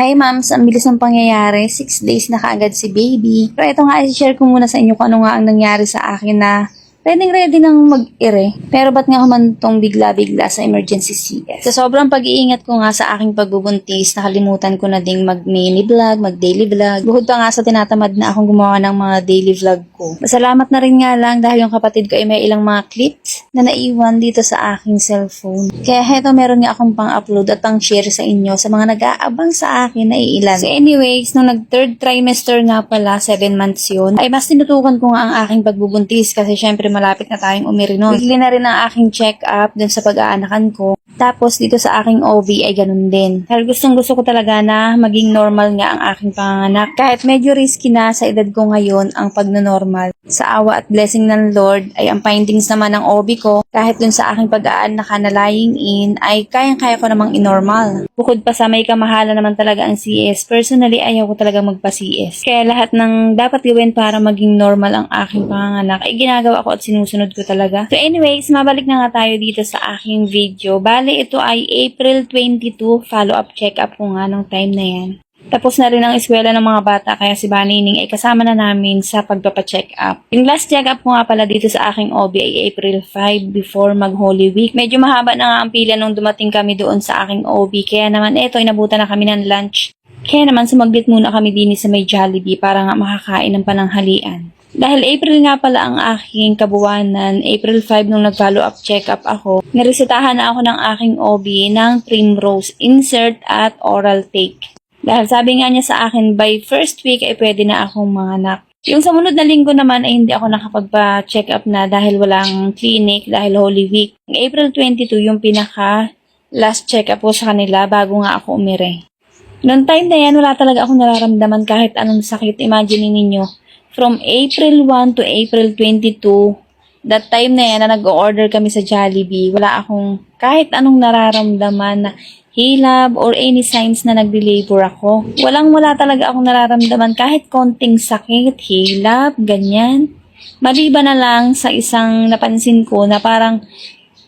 Hi ma'ams, ang bilis ng pangyayari. 6 days na kaagad si baby. Pero ito nga, i-share ko muna sa inyo kung ano nga ang nangyari sa akin na ready nang mag-ire. Pero ba't nga humantong bigla-bigla sa emergency CS? Sa sobrang pag-iingat ko nga sa aking pagbubuntis, nakalimutan ko na ding mag-mini vlog, mag-daily vlog. Bukod pa nga sa tinatamad na akong gumawa ng mga daily vlog ko. Masalamat na rin nga lang dahil yung kapatid ko ay may ilang mga clips na naiwan dito sa aking cellphone. Kaya heto, meron nga akong pang-upload at pang-share sa inyo sa mga nag-aabang sa akin na iilan. So anyways, nung nag-third trimester nga pala, 7 months yun, ay mas tinutukan ko nga ang aking pagbubuntis kasi syempre malapit na tayong umiri nun. Bigli na rin ang aking check-up dun sa pag-aanakan ko. Tapos dito sa aking OB ay ganun din. Dahil gusto ko talaga na maging normal nga ang aking panganganak. Kahit medyo risky na sa edad ko ngayon ang pagno-normal. Sa awa at blessing ng Lord ay ang findings naman ng OB ko, kahit dun sa aking pag-aanakan na lying in, ay kayang-kaya ko namang inormal. Bukod pa sa may kamahalan naman talaga ang CS, personally ayaw ko talaga magpa-CS. Kaya lahat ng dapat gawin para maging normal ang aking panganganak ay ginagawa ko at sinusunod ko talaga. So anyways, mabalik na nga tayo dito sa aking video. Bale, ito ay April 22, follow-up check-up ko nga nung time na yan. Tapos na rin ang eskwela ng mga bata kaya si Banining ay kasama na namin sa pagpapa-check-up. Yung last check-up ko nga pala dito sa aking OB ay April 5 before mag-Holy Week. Medyo mahaba na nga ang pila nung dumating kami doon sa aking OB. Kaya naman eto, inabutan na kami ng lunch. Kaya naman sumaglit muna kami din sa may Jollibee para nga makakain ng pananghalian. Dahil April nga pala ang aking kabuwanan, April 5 nung nag-follow-up check-up ako, niresetahan na ako ng aking OB ng Primrose insert at oral take. Dahil sabi nga niya sa akin, by first week ay pwede na akong manganak. Yung sa munod na linggo naman ay hindi ako nakapagpa-check up na dahil walang clinic, dahil Holy Week. April 22 yung pinaka last check up ko sa kanila bago nga ako umire. Noong time na yan, wala talaga akong nararamdaman kahit anong sakit. Imagine ninyo, from April 1 to April 22, that time na yan na nag-order kami sa Jollibee, wala akong kahit anong nararamdaman na hilab or any signs na nagde-labor ako. Wala talaga akong nararamdaman kahit konting sakit, hilab, ganyan. Maliban na lang sa isang napansin ko na parang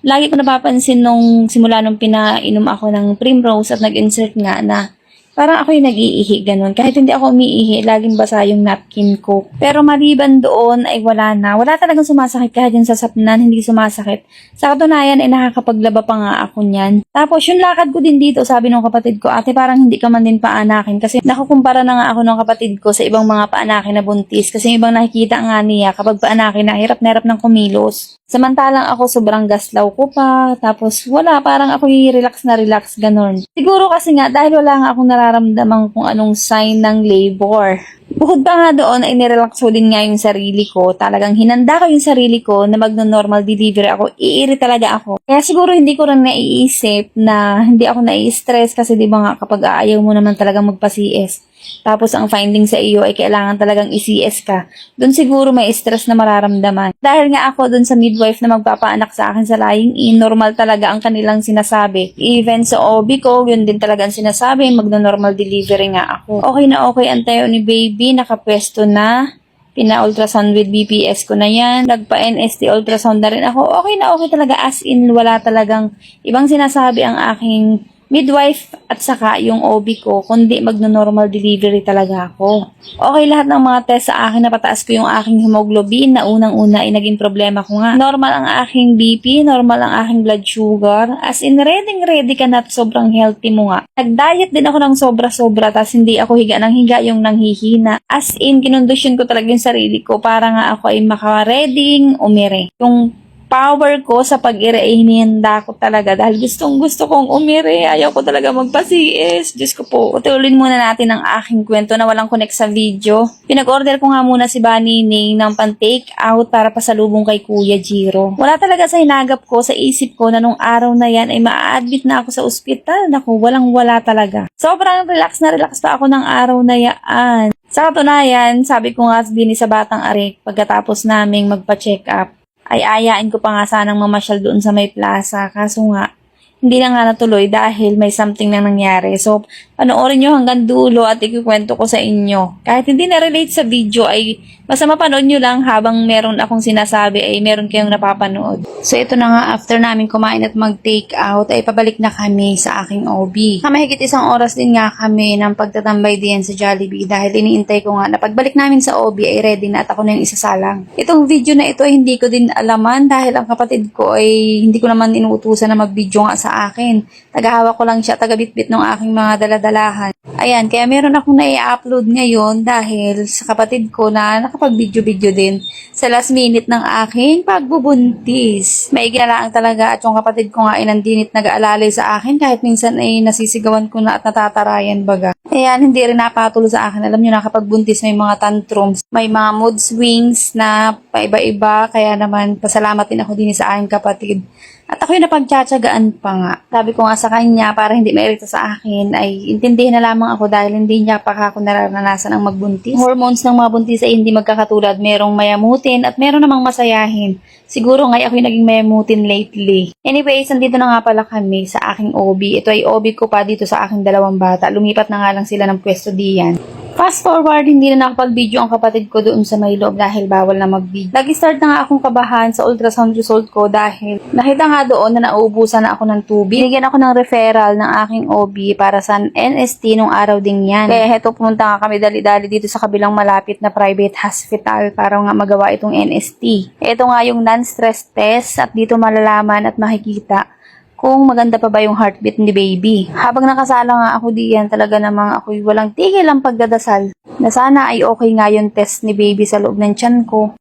lagi ko napapansin nung simula nung pinainom ako ng Primrose at nag-insert nga na parang ako yung nag-iihi, ganun. Kahit hindi ako umiihi, laging basa yung napkin ko. Pero maliban doon ay wala na. Wala talagang sumasakit kahit yung sasapnan, hindi sumasakit. Sa katunayan ay nakakapaglaba pa nga ako niyan. Tapos yung lakad ko din dito, sabi ng kapatid ko, ate parang hindi ka man din paanakin. Kasi nakukumpara na nga ako ng kapatid ko sa ibang mga paanakin na buntis. Kasi yung ibang nakikita nga niya, kapag paanakin na, hirap ng kumilos. Samantalang ako sobrang gaslaw ko pa, tapos wala, parang ako yung relax, ganun. Siguro kasi nga, dahil wala nga akong nararamdaman kung anong sign ng labor. Bukod pa nga doon, ay nirelax ko din nga yung sarili ko. Talagang hinanda ko yung sarili ko na magno-normal delivery ako. Iiri talaga ako. Kaya siguro hindi ko rin naiisip na hindi ako nai-stress kasi di ba nga kapag ayaw mo naman talagang magpa-CS. Tapos ang finding sa iyo ay kailangan talagang i-CS ka. Doon siguro may stress na mararamdaman. Dahil nga ako doon sa midwife na magpapaanak sa akin sa lying in, normal talaga ang kanilang sinasabi. Even sa OB ko, yun din talaga ang sinasabi, magno-normal delivery nga ako. Okay na okay ang tayo ni baby, nakapwesto na. Pina-ultrasound with BPS ko na yan. Nagpa-NST ultrasound na rin ako. Okay na okay talaga, as in wala talagang ibang sinasabi ang aking midwife at saka yung OB ko, kundi magno-normal delivery talaga ako. Okay lahat ng mga test sa akin, napataas ko yung aking hemoglobin na unang-una ay naging problema ko nga. Normal ang aking BP, normal ang aking blood sugar. As in, ready ka na at sobrang healthy mo nga. Nag-diet din ako ng sobra-sobra, tas hindi ako higa ng higa yung nanghihina. As in, kinondisyon ko talaga yung sarili ko para nga ako ay maka-ready umire. Yung power ko sa pag-ire ay hinihanda ko talaga dahil gustong-gusto kong umire. Ayaw ko talaga magpa-CS. Diyos ko po. Utulin muna natin ang aking kwento na walang connect sa video. Pinag-order ko nga muna si Banining ng pan-take out para pasalubong kay Kuya Jiro. Wala talaga sa hinagap ko, sa isip ko na nung araw na yan ay ma-admit na ako sa ospital. Naku, walang-wala talaga. Sobrang relax na relax pa ako ng araw na yan. Sa katunayan, sabi ko nga din sa Batang Arik, pagkatapos naming magpa-check up, ay ayain ko pa nga sanang mamasyal doon sa may plaza. Kaso nga, hindi na nga natuloy dahil may something na nangyari. So, panoorin nyo hanggang dulo at ikikwento ko sa inyo. Kahit hindi na-relate sa video ay basta mapanood nyo lang habang meron akong sinasabi ay meron kayong napapanood. So, ito na nga, after namin kumain at mag-take out ay pabalik na kami sa aking OB. Mahigit isang oras din nga kami ng pagtatambay din sa Jollibee dahil iniintay ko nga na pagbalik namin sa OB ay ready na at ako na yung isasalang. Itong video na ito ay hindi ko din alaman dahil ang kapatid ko ay hindi ko naman inuutusan na mag-video nga sa akin. Tagahawak ko lang siya, tagabitbit ng aking mga daladalahan. Ayan, kaya meron akong na-i-upload ngayon dahil sa kapatid ko na nakapag-video-video din sa last minute ng aking pagbubuntis. Maigi na lang talaga at yung kapatid ko nga ay nandinit nag-aalalay sa akin kahit minsan ay nasisigawan ko na at natatarayan baga. Ayan, hindi rin napatulo sa akin. Alam nyo na kapag buntis may mga tantrums, may mga mood swings na paiba-iba. Kaya naman pasalamat din ako din sa aking kapatid. At ako yung napagtsatsagaan pa nga. Sabi ko nga sa kanya para hindi mairita sa akin ay intindihin na lamang ako dahil hindi niya pa ako nararanasan ang magbuntis. Hormones ng mga buntis ay hindi magkakatulad. Merong mayamutin at meron namang masayahin. Siguro nga ako yung naging mayamutin lately. Anyways, nandito na nga pala kami sa aking OB. Ito ay OB ko pa dito sa aking dalawang bata. Lumipat na nga lang sila ng pwesto diyan. Fast forward, hindi na nakapag-video ang kapatid ko doon sa may loob dahil bawal na mag-video. Nag-start na nga akong kabahan sa ultrasound result ko dahil nakita nga doon na nauubusan na ako ng tubig. Binigyan ako ng referral ng aking OB para sa NST nung araw din yan. Kaya heto pumunta nga kami dali-dali dito sa kabilang malapit na private hospital para nga magawa itong NST. Ito nga yung non-stress test at dito malalaman at makikita kung maganda pa ba yung heartbeat ni baby. Habang nakasala nga ako diyan, talaga namang ako'y walang tigil ang pagdadasal na sana ay okay nga yung test ni baby sa loob ng tiyan ko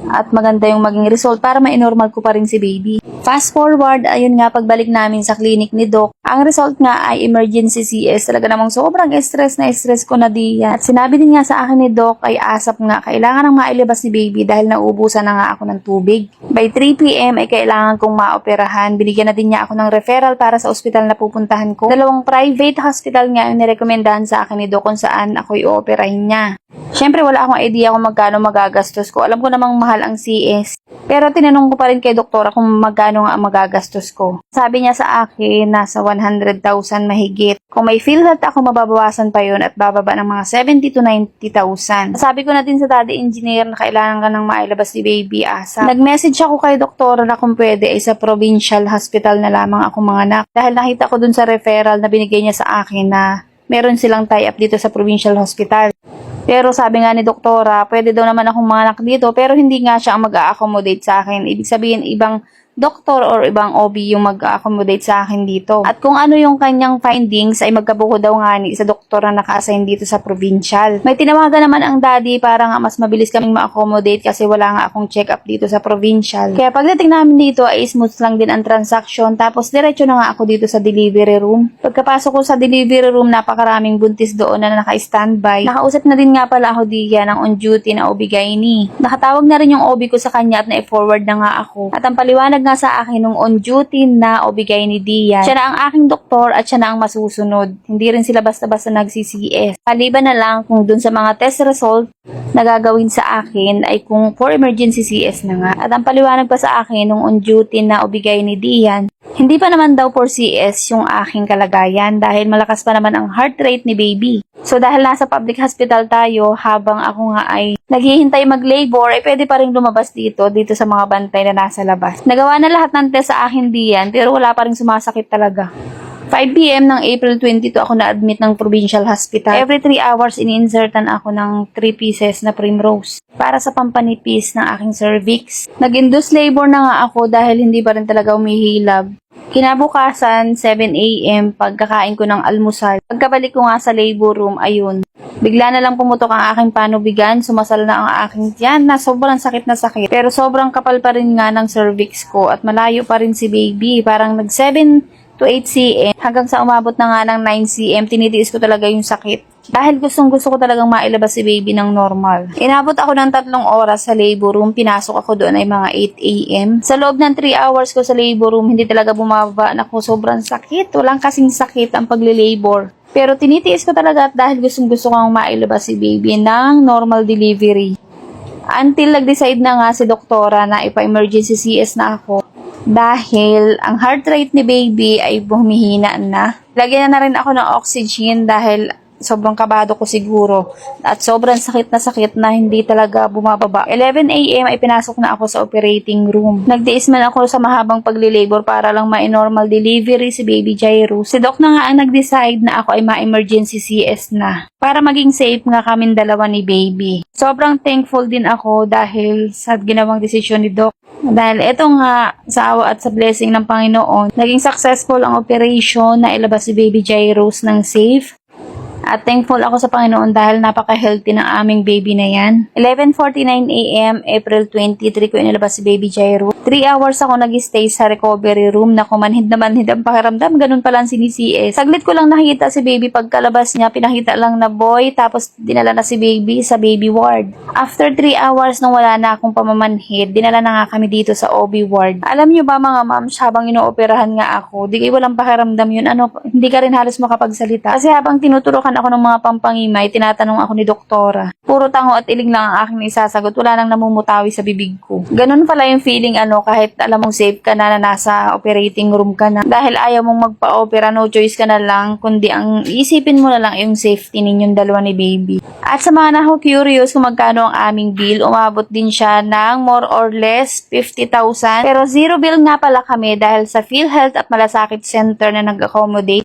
at maganda yung maging result para ma-normal ko pa rin si baby. Fast forward, ayun nga pagbalik namin sa clinic ni Doc, ang result nga ay emergency CS. Talaga namang sobrang stress ko na diyan. At sinabi din nga sa akin ni Doc ay asap nga, kailangan nang mailabas ni baby dahil nauubusan na nga ako ng tubig. By 3 PM ay kailangan kong maoperahan. Binigyan na din niya ako ng referral para sa ospital na pupuntahan ko. Dalawang private hospital nga ang nirekomendahan sa akin ni Doc kung saan ako i-operahin niya. Siyempre wala akong idea kung magkano magagastos ko. Alam ko namang mahal ang CS. Pero tinanong ko pa rin kay doktora kung magkano nga ang magagastos ko. Sabi niya sa akin, nasa 100,000 mahigit. Kung may PhilHealth ako, mababawasan pa yun at bababa ng mga 70 to 90,000. Sabi ko na din sa daddy engineer na kailangan ka nang mailabas si baby asa. Nag-message ako kay doktora na kung pwede ay sa provincial hospital na lamang ako mga anak. Dahil nakita ko dun sa referral na binigay niya sa akin na meron silang tie-up dito sa provincial hospital. Pero sabi nga ni doktora, pwede daw naman akong manganak dito pero hindi nga siya ang mag-a-accommodate sa akin. Ibig sabihin, ibang doktor or ibang OB yung mag-accommodate sa akin dito. At kung ano yung kanyang findings ay magkabuko daw nga ni sa doktor na naka-assign dito sa provincial. May tinawagan naman ang daddy para nga mas mabilis kaming ma-accommodate kasi wala nga akong check-up dito sa provincial. Kaya pagdating namin dito ay smooth lang din ang transaction tapos diretso na nga ako dito sa delivery room. Pagkapasok ko sa delivery room, napakaraming buntis doon na naka-standby. Nakausap na din nga pala ako diyan ng on-duty na OB-GYN. Nakatawag na rin yung OB ko sa kanya at na-forward na nga ako. At ang paliwanag nga sa akin nung on-duty na OB-GYN Dian. Siya na ang aking doktor at siya na ang masusunod. Hindi rin sila basta-basta nag-CCS. Maliban na lang kung dun sa mga test result na gagawin sa akin ay kung for emergency CS na nga. At ang paliwanag pa sa akin nung on-duty na OB-GYN Dian, hindi pa naman daw for CS yung aking kalagayan dahil malakas pa naman ang heart rate ni baby. So dahil nasa public hospital tayo, habang ako nga ay naghihintay mag-labor, ay pwede pa rin lumabas dito sa mga bantay na nasa labas. Nagawa na lahat ng test sa akin diyan, pero wala pa rin sumasakit talaga. 5 PM ng April 22 ako na-admit ng provincial hospital. Every 3 hours, ini-insertan ako ng 3 pieces na Primrose para sa pampanipis ng aking cervix. Nag-induce labor na nga ako dahil hindi pa rin talaga umihilab. Kinabukasan, 7 AM, pagkakain ko ng almusal. Pagkabalik ko nga sa labor room, ayun. Bigla na lang pumutok ang aking panubigan, sumasal na ang aking tiyan na sobrang sakit na sakit. Pero sobrang kapal pa rin nga ng cervix ko at malayo pa rin si baby. Parang nag-7 to 8 cm hanggang sa umabot na nga ng 9 cm, tinitiis ko talaga yung sakit. Dahil gusto ko talagang mailabas si baby ng normal. Inabot ako ng 3 oras sa labor room. Pinasok ako doon ay mga 8 AM. Sa loob ng 3 hours ko sa labor room, hindi talaga bumaba. Naku, sobrang sakit. Walang kasing sakit ang pagli-labor. Pero tinitiis ko talaga at dahil gusto kong mailabas si baby ng normal delivery. Until nag-decide na nga si doktora na ipa-emergency CS na ako. dahil ang heart rate ni baby ay humihina na. Lagyan na rin ako ng oxygen dahil sobrang kabado ko siguro at sobrang sakit na hindi talaga bumababa. 11 a.m. ay pinasok na ako sa operating room. Nagtiis man ako sa mahabang paglilabor para lang ma-normal delivery si baby Jairus. Si Doc na nga ang nag-decide na ako ay ma-emergency CS na para maging safe nga kaming dalawa ni baby. Sobrang thankful din ako dahil sa ginawang desisyon ni Doc. Dahil eto nga, sa awa at sa blessing ng Panginoon, naging successful ang operation na ilabas si baby Jairus ng safe. At thankful ako sa Panginoon dahil napaka-healthy ng aming baby na yan. 11:49 a.m. April 23 ko inilabas si baby Jairus. 3 hours ako nag-stay sa recovery room na kumanhid na manhid ang pakiramdam. Ganun pala ang sinisiis. Saglit ko lang nakita si baby pagkalabas niya. Pinakita lang na boy tapos dinala na si baby sa baby ward. After 3 hours nung wala na akong pamamanhid, dinala na nga kami dito sa OB ward. Alam niyo ba mga moms, habang inooperahan nga ako, di kayo walang pakiramdam yun. Hindi ka rin halos makapagsalita. Kasi habang tinuturukan ako ng mga pampangimay, tinatanong ako ni doktora. Puro tango at iling lang ang aking isasagot. Wala nang namumutawi sa bibig ko. Ganun pala yung feeling kahit alam mong safe ka na nasa operating room ka na. Dahil ayaw mong magpa-opera, no choice ka na lang, kundi ang isipin mo na lang yung safety ninyong dalawa ni baby. At sa mga curious kung magkano ang aming bill, umabot din siya ng more or less 50,000. Pero zero bill nga pala kami dahil sa PhilHealth at Malasakit Center na nag-accommodate.